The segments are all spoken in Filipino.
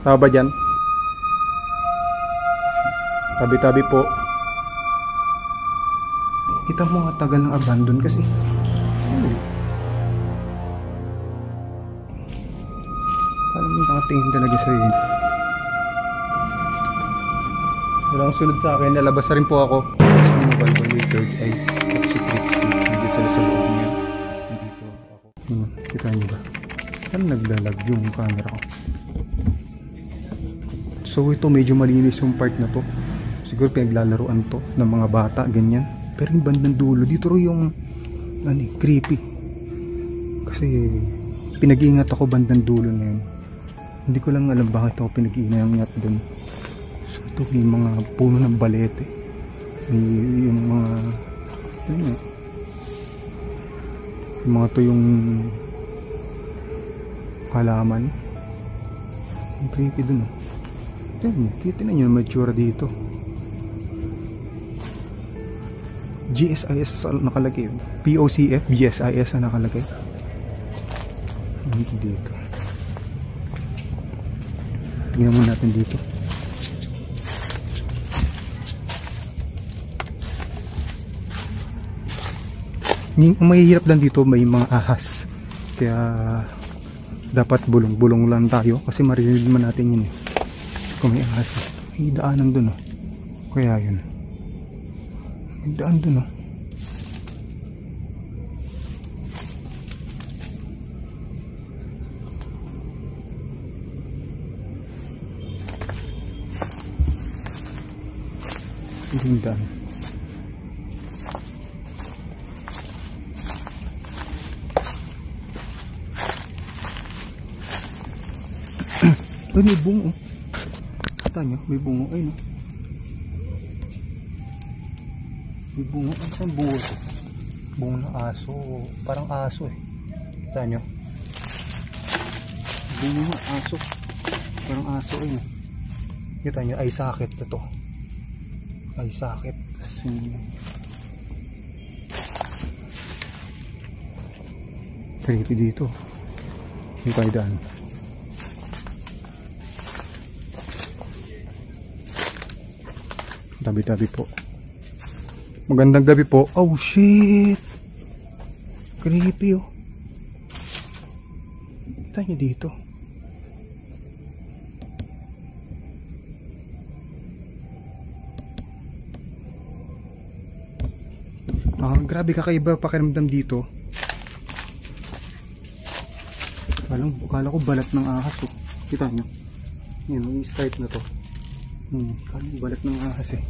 Tama ba dyan? Tabi-tabi po. Kita mo nga tagal ng abandon kasi. Alam mo, nakatingin talaga sa'yo yun. Walang sunod sa akin. Nalabas na rin po ako. Mobile ko yung third eye. At si Trixie. Nandito sila sa loob niya. Nandito ako. Kita niyo ba? Saan naglalag yung camera ko? So ito medyo malinis yung part na to. Siguro pinaglalaruan to ng mga bata, ganyan. Pero yung bandang dulo, dito rin yung creepy. Kasi pinag-iingat ako bandang dulo na yun. Hindi ko lang alam bakit ako pinag-iingat dun. So ito may mga puno ng balete. May yung mga yung mga to yung halaman. Ang creepy dun oh. Kita na nyo yung mature dito. GSIS nakalagay. POCF, GSIS na nakalagay. Dito. Tingnan mo natin dito. Ang mahihirap lang dito may mga ahas. Kaya dapat bulong-bulong lang tayo kasi marinig naman natin yun eh. Kung may ahas, may daanan dun oh. Kaya yun. May daan dun oh. Yung daan. Ay, may bungo. Kita nyo, may bungo. Ay no. May bungo. Ano saan bungo ito? Bungo ng aso. Parang aso eh. Kita nyo. Bungo ng aso. Parang aso eh no. Kita nyo, ay sakit ito. Ay sakit. Kasi creepy dito. Yung kaidaan. Tabi-tabi po. Magandang gabi po. Oh shit. Creepy oh. Kita nyo dito. Grabe kakaiba pakiramdam dito. Akala ko balat ng ahas oh. Kita nyo. Yan, yung stripe na to. Akala ko balat ng ahas eh.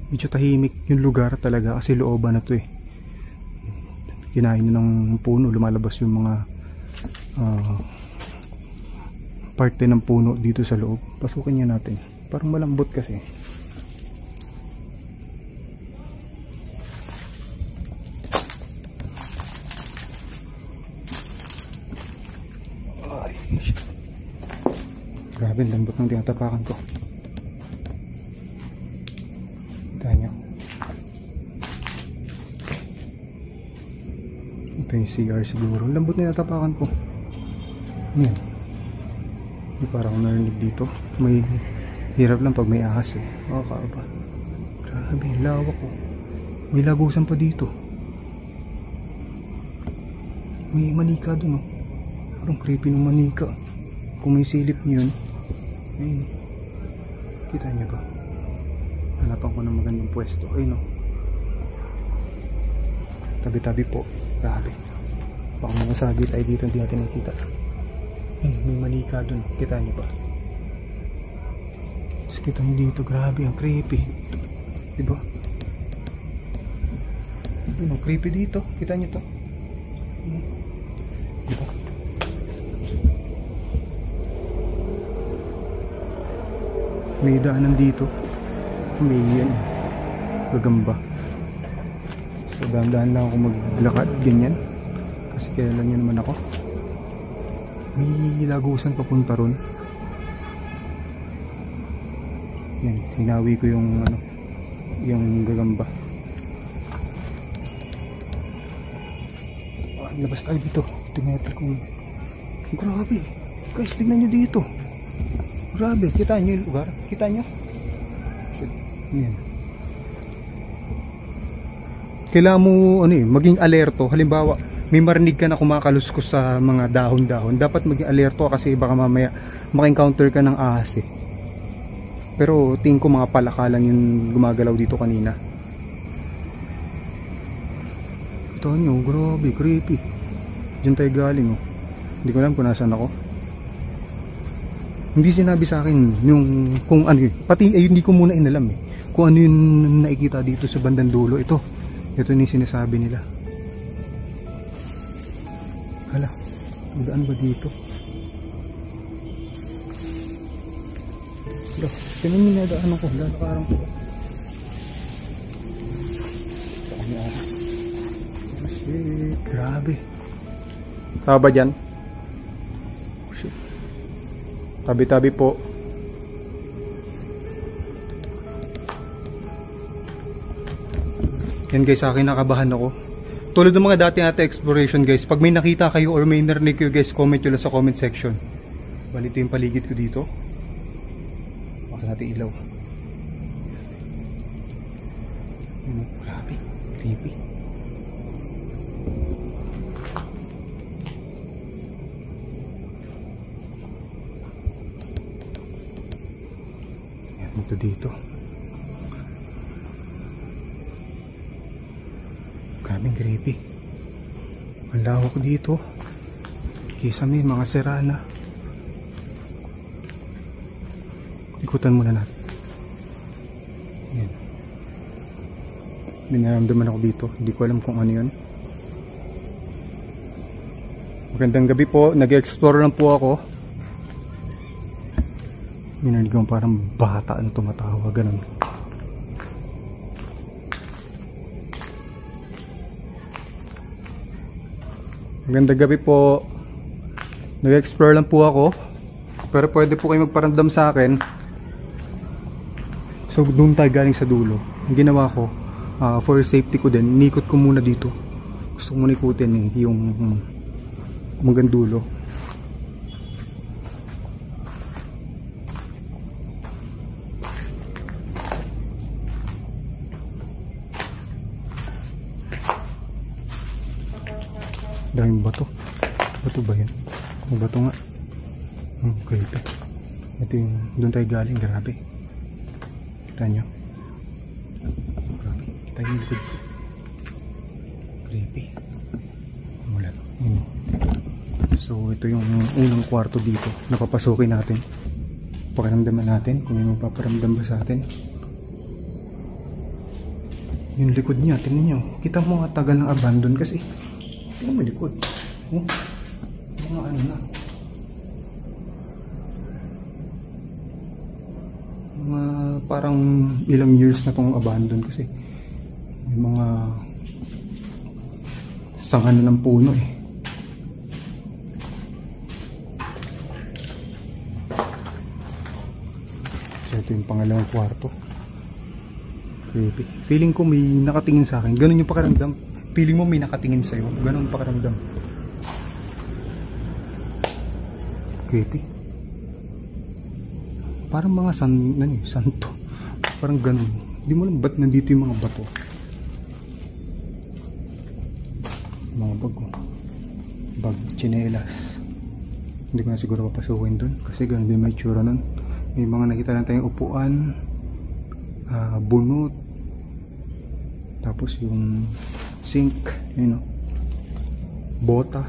Medyo tahimik yung lugar talaga kasi looban na to eh. Kinain ng puno, lumalabas yung mga parte ng puno dito sa loob. Pasukin niya natin. Parang malambot kasi. Grabe, lambot ng tinatapakan ko. Kita nyo. Ito yung CR siguro. Lambot na tinatapakan ko. Yan. May parang narinig dito. May hirap lang pag may ahas eh. Kakaba. Grabe, lawak ko. May lagusan pa dito. May manika dun oh. Parang creepy ng manika. Kung may silip nyo yun. Ayun. Kita nyo ba? Hanapan ko ng magandang pwesto. Ayun o. Tabi-tabi po. Grabe. Baka mga sagit ay dito hindi natin nakita. Ayun, may manika dun. Kita nyo ba? Tapos kita nyo dito. Grabe, ang creepy. Diba? Ayun, ang creepy dito. Kita nyo to. Diba? May daanan dito. May yan. Gagamba. So dahan-dahan lang ako maglakad. Ganyan. Kasi kilala nyo naman ako. May lagusan papunta ron. Yan. Hinawi ko yung yung gagamba. Labas tayo dito. Tingnan natin kung Grabe. Guys, tignan nyo dito. Grabe, kita nyo yung lugar? Kita nyo? Shit. Yan. Kailangan mo maging alerto. Halimbawa, may marinig ka na kumakaluskos sa mga dahon-dahon. Dapat maging alerto kasi baka mamaya maka-encounter ka ng ahas eh. Pero tingin ko mga palaka lang yung gumagalaw dito kanina. Ito nyo, grabe, creepy. Diyan tayo galing oh. Hindi ko alam kung nasaan ako. Hindi sinabi sa akin yung kung ano yun. Pati hindi ko muna inalam eh. Kung ano yung nakikita dito sa bandang dulo. Ito yung sinasabi nila. Hala, daan ba dito? Hala, tinan mo na daan ako. Lalakaran ko. Shit, grabe. Taba dyan? Tabi-tabi po. Yan guys, sa akin nakabahan ako. Tulad ng mga dati natin exploration guys, pag may nakita kayo or may narinig kayo guys, comment nyo lang sa comment section. Bali ito yung paligid ko dito. Bakit natin ilaw. Grabe, creepy. Ito dito. Grabing creepy. Ang lawak dito. Kisa may mga serana. Ikutan muna natin. Yan. Binaramdaman ako dito. Hindi ko alam kung ano yun. Magandang gabi po. Nag-explore lang po ako. Minarinig ko parang bata ang tumatawa, ganun. Magandang gabi po. Nag-explore lang po ako. Pero pwede po kayo magparamdam sa akin. So doon tayo galing sa dulo. Ang ginawa ko, for safety ko din, inikot ko muna dito. Gusto ko muna ikutin yung hanggang dulo. Daming bato. Bato ba yan? O bato nga. Creepy. Ito yung doon tayo galing. Grabe. Kita nyo? Grabe. Kita yung likod ko. Creepy. Mula. So ito yung unang kwarto dito. Napapasukin natin. Pakiramdaman natin kung may mapaparamdam ba sa atin. Yung likod niya. Tingnan nyo. Kita mo nga tagal ng abandon kasi ano may likod? Mga ano na? Mga parang ilang years na itong abandon kasi may mga sanga na ng puno eh. So ito yung pangalawang kwarto. Creepy. Feeling ko may nakatingin sa akin. Ganun yung pakiramdam. Feeling mo may nakatingin sa'yo. Ganun pakiramdam. Creepy. Parang mga santo. Parang ganun. Hindi mo alam ba't nandito yung mga bato. Mga bag. Bag, tsinelas. Hindi ko na siguro papasukin dun. Kasi ganun din may tsura nun. May mga nakita lang tayong upuan. Bunot. Tapos yung sink, bota,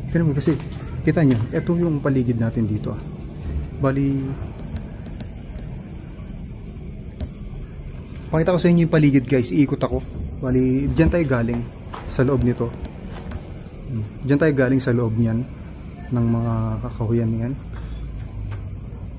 pero kasi kita nyo, ito yung paligid natin dito bali pakita ko sa inyo yung paligid guys, iikot ako. Bali, dyan tayo galing sa loob nito. Dyan tayo galing sa loob niyan ng mga kakahuyan niyan.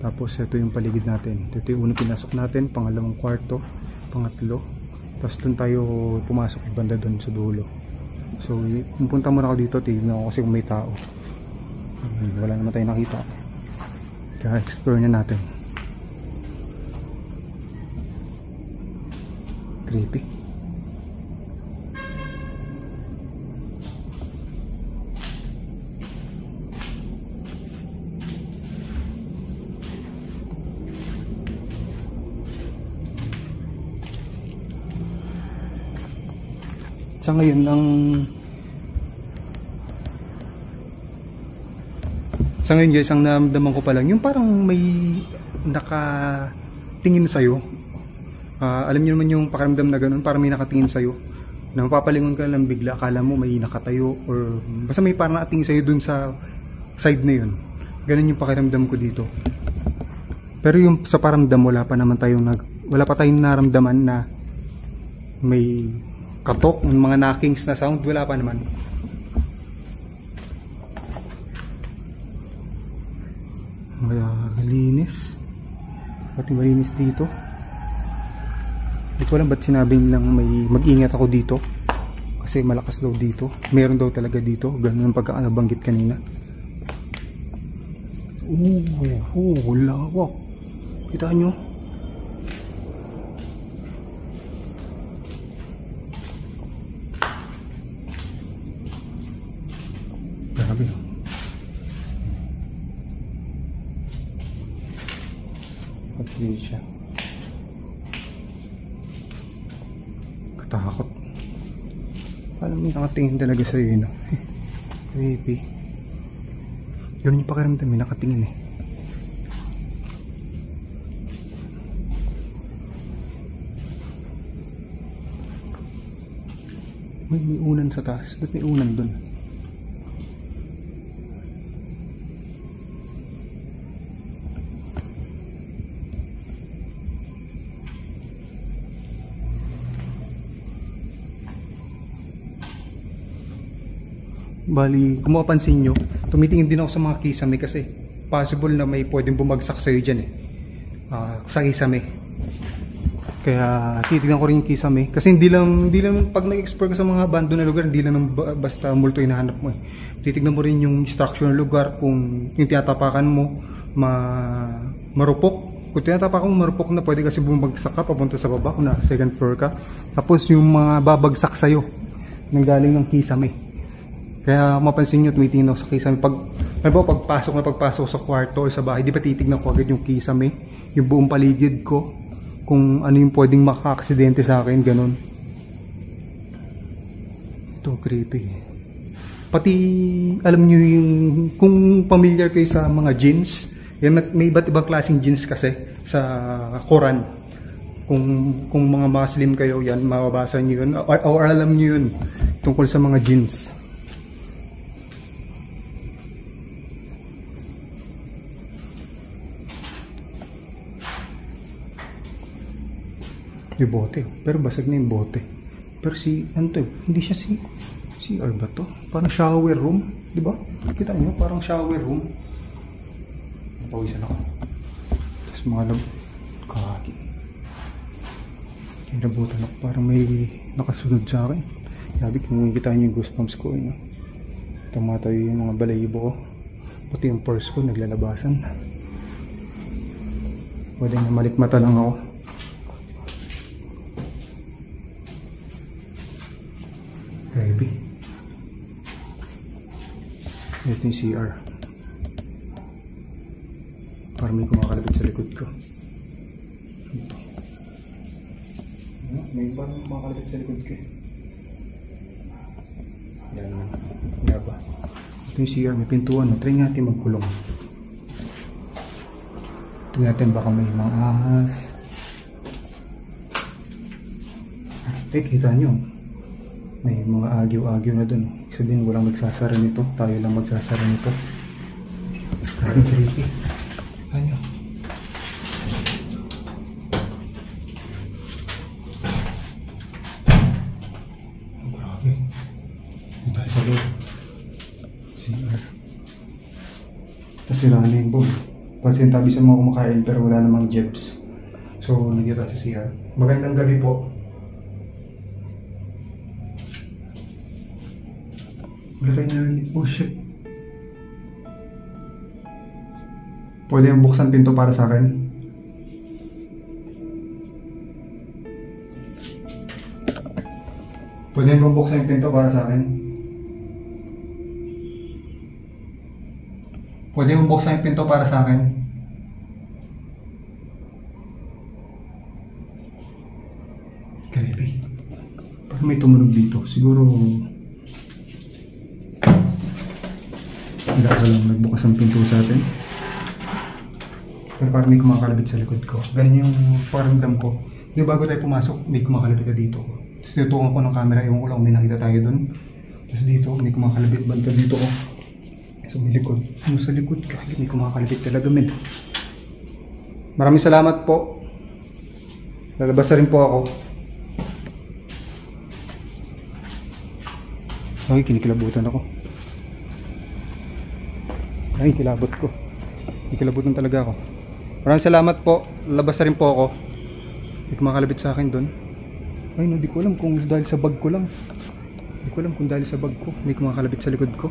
Tapos ito yung paligid natin. Ito yung unang pinasok natin, pangalawang kwarto, pangatlo. Tapos doon tayo pumasok banda doon sa dulo. So pupunta muna ako dito, tignan ako kasi kung may tao. Wala naman tayo nakita. Kaya explore na natin. Creepy. Sa ngayon, guys, ang naramdaman ko pa lang, yung parang may nakatingin sa'yo. Alam niyo naman yung pakiramdam na ganun, parang may nakatingin sa'yo. Na mapapalingon ka lang bigla, akala mo may nakatayo or basta may parang nakatingin sa'yo dun sa side na yun. Ganun yung pakiramdam ko dito. Pero yung sa paramdam, wala pa tayong naramdaman na may katok, mga knockings na sound, wala pa naman. Malinis. Pati malinis dito. Hindi ko alam ba't sinabi nilang mag-ingat ako dito. Kasi malakas daw dito. Meron daw talaga dito. Ganun ang pagkakabanggit kanina. Lawak. Kita nyo? Grabe. Pag-clean siya. Katakot. Alam mo, nakatingin talaga sa'yo, no? Creepy. Yun yung pakiramdam, nakatingin eh. May unan sa taas. Ba't may unan dun? Bali, kung mapapansin nyo, tumitingin din ako sa mga kisame kasi possible na may pwedeng bumagsak sa'yo dyan eh. Sa kisame. Kaya titignan ko rin yung kisame. Kasi hindi lang pag nag-explore ka sa mga abandoned na lugar, hindi lang basta multo hinahanap mo eh. Titignan mo rin yung structure ng lugar, kung yung tinatapakan mo marupok. Kung tinatapakan mo marupok na, pwede kasi bumagsak ka papunta sa baba kung nasa second floor ka. Tapos yung mga babagsak sa'yo nang galing ng kisame. Kaya mapansin nyo, tumitingin ako sa kisame. Pagpasok sa kwarto o sa bahay, di ba titignan ko agad yung kisame, yung buong paligid ko, kung ano yung pwedeng maka-aksidente sa akin, ganun. Ito, creepy. Pati, alam nyo yung, kung familiar kayo sa mga jinns, may iba't ibang klaseng jinns kasi sa Quran. Kung mga Muslim kayo, yan, mababasa nyo yun, or alam nyo yun, tungkol sa mga jinns. Yung bote, pero basag na yung bote. Pero hindi siya CR ba to? Parang shower room, di ba? Kita nyo, parang shower room. Napawisan ako. Tapos mga kaki. Kinabutan ako, parang may nakasunod sa akin. Sabi, kung kita nyo yung goosebumps ko, yun. Tumatayo yung mga balayibo ko. Pati yung purse ko, naglalabasan. Pwede na malikmata lang ako. Heavy. Ito yung CR. Parang may kumakalabit sa likod ko. Ito. May parang kumakalabit sa likod ko. Yan naman. Yan ba? Ito yung CR. May pintuan. Try natin magkulong. Ito natin baka may mga ahas. Kita nyo. May mga agyo-agyo na dun. Sabihin walang magsasara nito. Tayo lang magsasara nito. Grabe creepy. Ano? Oh, grabe. Ito tayo sa loob. CR. Tapos sila na yung bowl. Kasi tabi sa mga kumakain pero wala namang jebs. So nandito tayo sa CR. Magandang gabi po. Wala tayo narinig. Oh shit. Pwede yung buksan pinto para sa akin? Pwede yung buksan yung pinto para sa akin? Pwede yung buksan yung pinto para sa akin? Creepy. May tumunog dito. Siguro hindi lang nagbukas ang pinto sa atin. Pero parang may kumakalabit sa likod ko. Ganun yung paramdam ko. Yung bago tayo pumasok, may kumakalabit na dito. Tapos tinutukan ko ng camera, ewan ko lang may nakita tayo dun. Tapos dito, may kumakalabit banda dito ko. Sa may likod. Ano sa likod? Kahit may kumakalabit talaga men. Maraming salamat po. Lalabas na rin po ako. Ay, kinikilabutan ako. Ay, kilabot ko. Kinikilabutan talaga ako. Maraming salamat po. Lalabas na rin po ako. May kumakalabit sa akin doon. Ay, no, di ko alam kung dahil sa bag ko lang. Di ko alam kung dahil sa bag ko. May kumakalabit sa likod ko.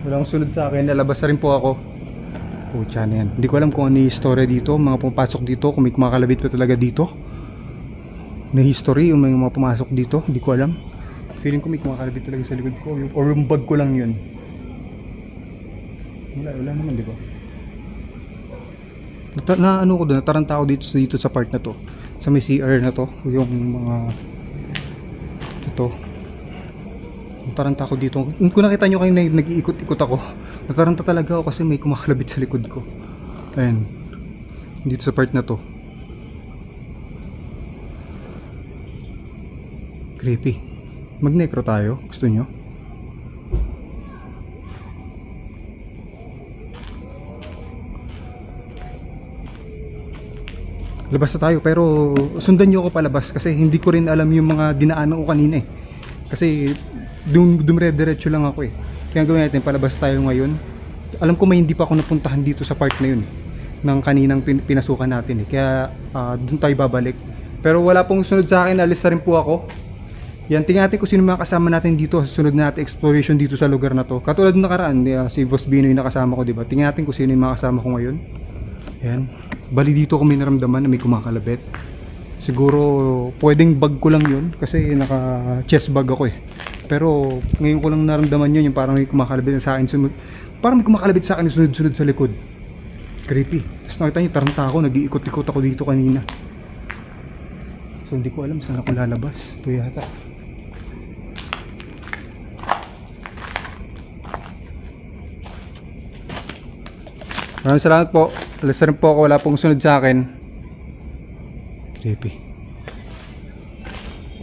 Walang sunod sa akin. Lalabas na rin po ako. Pucha na yan. Hindi ko alam kung ano yung story dito. Mga pumapasok dito. Kung may kumakalabit pa talaga dito. Na history yung mga pumasok dito. Hindi ko alam. Feeling ko may kumakalabit talaga sa likod ko. Or yung bag ko lang yun. Wala naman, di ba? Ano ko doon, nataranta ako dito sa part na to. Sa may CR na to. Yung mga ito. Nataranta ako dito. Kung nakita nyo kayo nag-iikot-ikot ako, nataranta talaga ako kasi may kumakalabit sa likod ko. Ayan. Dito sa part na to. Creepy. Mag-necro tayo. Gusto nyo? Labas na tayo pero sundan nyo ako palabas kasi hindi ko rin alam yung mga dinaanan ko kanina eh. Kasi dumire-diretso lang ako eh. Kaya gawin natin, palabas tayo ngayon. Alam ko may hindi pa ako napuntahan dito sa part na yun eh, ng kaninang pinasukan natin eh. Kaya dun tayo babalik. Pero wala pong sunod sa akin, alis na rin po ako. Yan, tingnan natin kung sino mga kasama natin dito sa sunod natin exploration dito sa lugar na to. Katulad ng nakaraan, si Boss Bino yung nakasama ko, diba? Tingnan natin kung sino yung mga kasama ko ngayon. Yan. Bali dito ko may naramdaman na may kumakalabit. Siguro pwedeng bag ko lang yun kasi naka chest bag ako eh. Pero ngayon ko lang naramdaman yun, yung parang may kumakalabit sa akin. Parang may kumakalabit sa akin sunod-sunod sa likod. Creepy. Tapos nakita niyo, taranta ako, nag-iikot-ikot ako dito kanina. So hindi ko alam saan ako lalabas. Ito yata. Maraming salamat po. Alas na rin po ako. Wala pong sunod sa akin. Creepy.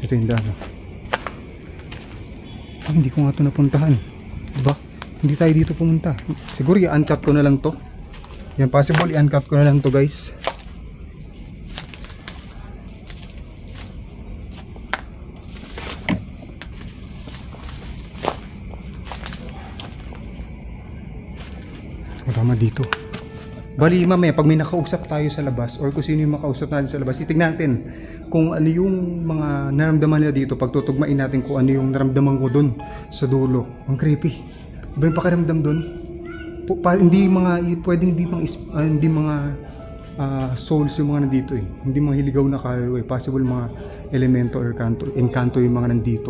Ito yung dano. Hindi ko nga ito napuntahan. Diba? Hindi tayo dito pumunta. Siguro i-uncut ko na lang to. Yan, possible i-uncut ko na lang to guys. Tama dito. Bali mamaya pag may nakausap tayo sa labas or kung sino yung makausap natin sa labas, titignan natin kung ano yung mga naramdaman nila dito. Pagtutugmain natin kung ano yung naramdaman ko dun sa dulo. Ang creepy. Iba yung pakiramdam dun. Hindi mga pwedeng hindi mga souls yung mga nandito eh. Hindi mga hiligaw na kayo eh. Possible mga elemento or encanto yung mga nandito.